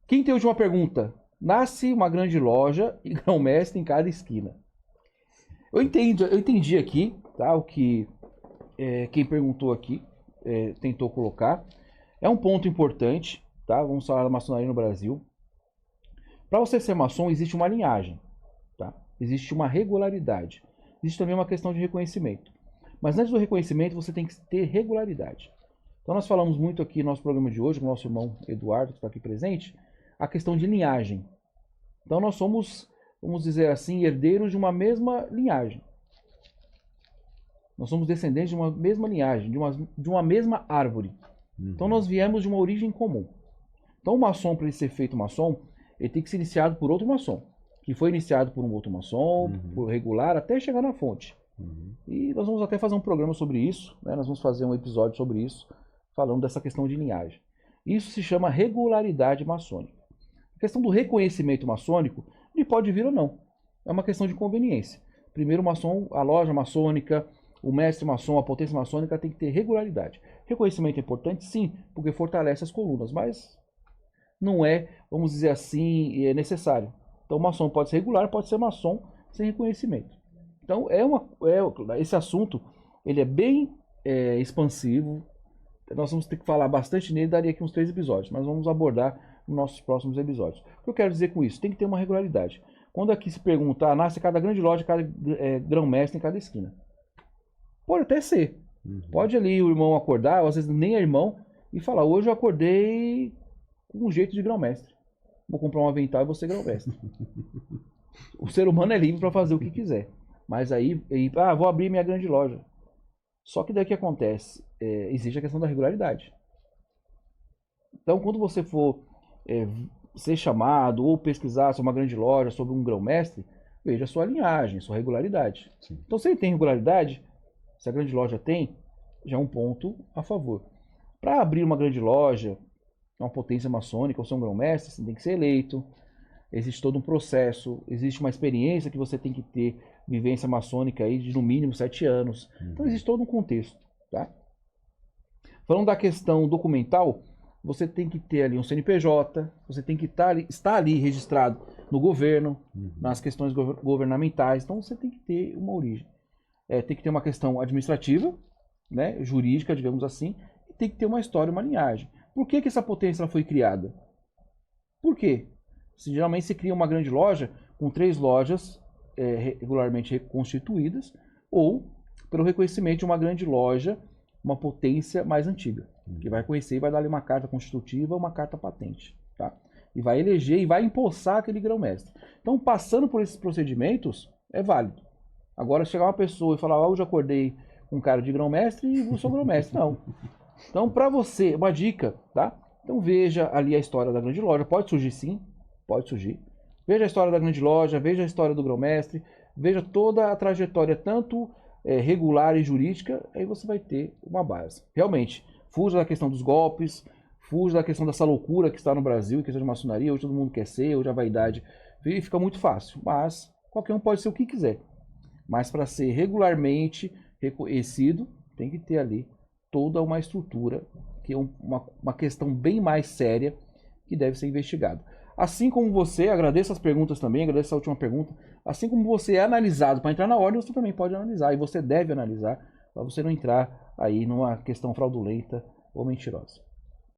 Quem tem a última pergunta? Nasce uma grande loja e grão-mestre em cada esquina. Eu entendi aqui, tá? O que quem perguntou aqui tentou colocar. É um ponto importante, tá? Vamos falar da maçonaria no Brasil. Para você ser maçom, existe uma linhagem, tá? Existe uma regularidade. Existe também uma questão de reconhecimento. Mas antes do reconhecimento, você tem que ter regularidade. Então nós falamos muito aqui no nosso programa de hoje, com o nosso irmão Eduardo, que está aqui presente, a questão de linhagem. Então nós somos, vamos dizer assim, herdeiros de uma mesma linhagem. Nós somos descendentes de uma mesma linhagem, de uma mesma árvore. Então nós viemos de uma origem comum. Então o maçom, para ele ser feito maçom, ele tem que ser iniciado por outro maçom, que foi iniciado por um outro maçom, por regular, até chegar na fonte. E nós vamos até fazer um programa sobre isso, né? Nós vamos fazer um episódio sobre isso, falando dessa questão de linhagem. Isso se chama regularidade maçônica. A questão do reconhecimento maçônico, ele pode vir ou não. É uma questão de conveniência. Primeiro o maçom, a loja maçônica, o mestre maçom, a potência maçônica tem que ter regularidade. Reconhecimento é importante, sim, porque fortalece as colunas, mas não é, vamos dizer assim, é necessário. Então o maçom pode ser regular, pode ser maçom sem reconhecimento. Então esse assunto ele é bem expansivo. Nós vamos ter que falar bastante nele, daria aqui uns 3 episódios, mas vamos abordar nos nossos próximos episódios. O que eu quero dizer com isso? Tem que ter uma regularidade. Quando aqui se pergunta, nasce cada grande loja, cada grão-mestre em cada esquina. Pode até ser. Pode ali o irmão acordar, ou às vezes nem é irmão, e falar, hoje eu acordei com um jeito de grão-mestre. Vou comprar um avental e vou ser grão-mestre. O ser humano é livre para fazer o que quiser. Mas aí, vou abrir minha grande loja. Só que daí o que acontece? Existe a questão da regularidade. Então, quando você for ser chamado ou pesquisar sobre uma grande loja, sobre um grão-mestre, veja a sua linhagem, sua regularidade. Sim. Então, se ele tem regularidade, se a grande loja tem, já é um ponto a favor. Para abrir uma grande loja, uma potência maçônica ou ser um grão-mestre, você tem que ser eleito. Existe todo um processo, existe uma experiência que você tem que ter, vivência maçônica aí de no mínimo 7 anos. Então existe todo um contexto, tá? Falando da questão documental, você tem que ter ali um CNPJ, você tem que estar ali registrado no governo, nas questões governamentais, então você tem que ter uma origem. Tem que ter uma questão administrativa, né, jurídica, digamos assim, e tem que ter uma história, uma linhagem. Por que essa potência ela foi criada? Por quê? Geralmente se cria uma grande loja com 3 lojas regularmente constituídas, ou pelo reconhecimento de uma grande loja, uma potência mais antiga, que vai conhecer e vai dar ali uma carta constitutiva, uma carta patente, tá? E vai eleger e vai empossar aquele grão-mestre. Então, passando por esses procedimentos, é válido. Agora, chegar uma pessoa e falar, hoje eu acordei com um cara de grão-mestre e eu sou grão-mestre, não. Então, para você, uma dica, tá? Então, veja ali a história da grande loja, pode surgir sim, pode surgir. Veja a história da grande loja, veja a história do grão-mestre, veja toda a trajetória, tanto regular e jurídica, aí você vai ter uma base. Realmente, fuja da questão dos golpes, fuja da questão dessa loucura que está no Brasil, questão de maçonaria, hoje todo mundo quer ser, hoje a vaidade fica muito fácil, mas qualquer um pode ser o que quiser. Mas para ser regularmente reconhecido, tem que ter ali toda uma estrutura, que é uma questão bem mais séria, que deve ser investigada. Assim como você, agradeço as perguntas também, agradeço a última pergunta, assim como você é analisado para entrar na ordem, você também pode analisar, e você deve analisar, para você não entrar aí numa questão fraudulenta ou mentirosa.